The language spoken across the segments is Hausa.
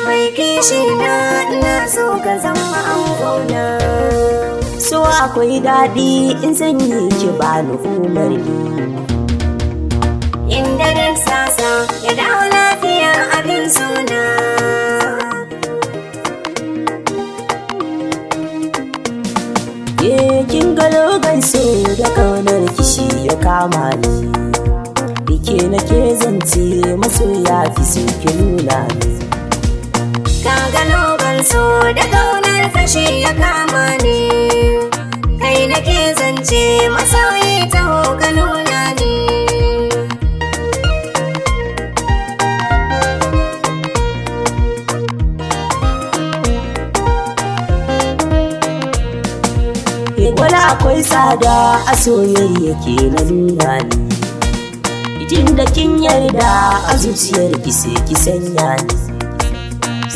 Mai kishi na ina so ka zama angona. So akwai daɗi in zan yi ki bani umarni. Inda dan sasa ya dawo lafiya abin suna. Kin ga logan so da kaunar kishi ya kama ni. Dike nake zance masoya fi so ki nuna ni. Kaga logan so da kaunar kashi ya kama ni. Kai nake zance masoyi taho ka nuna ni. Wala akwai tsada a soyayya ke na nuna ni. Jin da kin yarda a zuciyar ki sai ki sanya ni.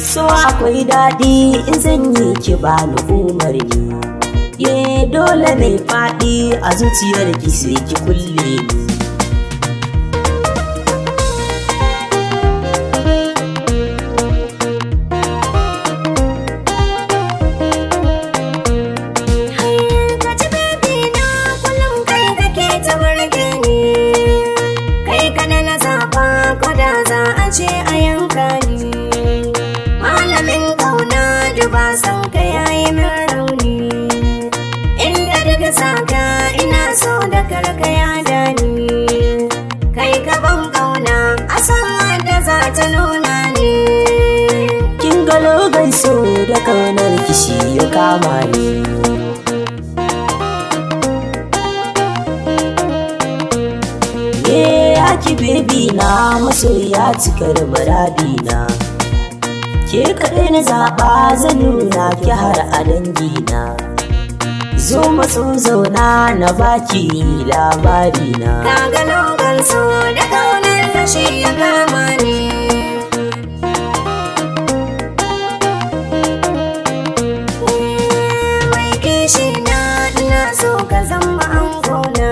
So akwai daɗi in zan yi ki bani umarni. Dole ne faɗi a zuciyar ki sai ki kulle ni. ce a yanka ni. Malamin kauna duba san ka yayi min rauni. Inda daga saka ina so da karka ya dani. Kai ka ban kauna a san da za ta nuna ni. Kin ga logan so da kaunar kishi ya kama ni. Ki baby na masoya cikar muradina. Ke kaɗai na zaɓa zan nuna ki har a dangina. Zo matso zauna na baki labarina. Kaga logan so da kaunar kashi ya kama ni. Mai kishi na ina so ka zama angona.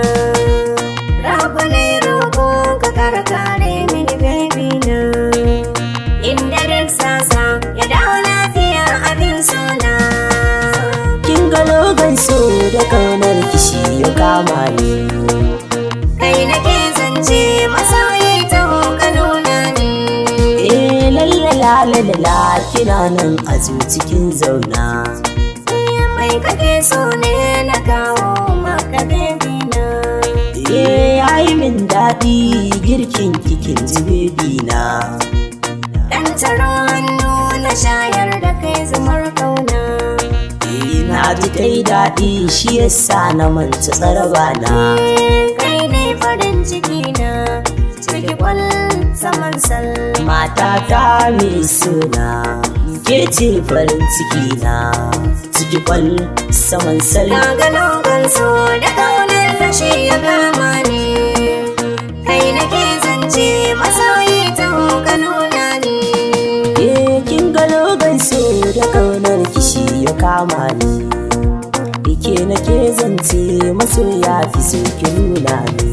Rabu ne roƙo ka kare mini baby na. Inda dan sasa ya dawo lafiya abin suna. Kin ga logan so da kaunar kishi ya kama ni. Kai nake zance masoyi taho ka nuna ni. Lalala kina nan a cikin zauna. Mai kake so ne na kawo maka baby na. Yayi min daɗi girkin kikin ji baby na. Dan taro hannu na shayar da kai zumar kauna. Na ji kai daɗi shi yasa na manta tsaraba na. Kai ne farin ciki na ciki kwal saman sal. Matata mai suna ke ce farin ciki na ciki kwal saman sal. Kaga logan so da kaunar kashi ya kama ni. Kai nake zance masoyi taho ka nuna ni. Kin ga logan so da kaunar kishi ya kama ni. Ike nake zance masoya fi so ki nuna ni.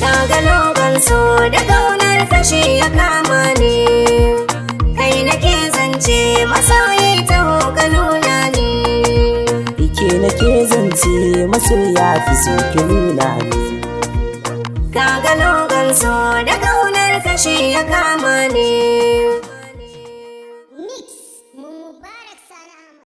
Kaga logan so da kaunar kashi ya kama ni. Kai nake zance masoyi taho ka nuna ni. Ike nake zance masoya fi so ki nuna ni. Kaga logan so da kaunar kashi ya kama ni.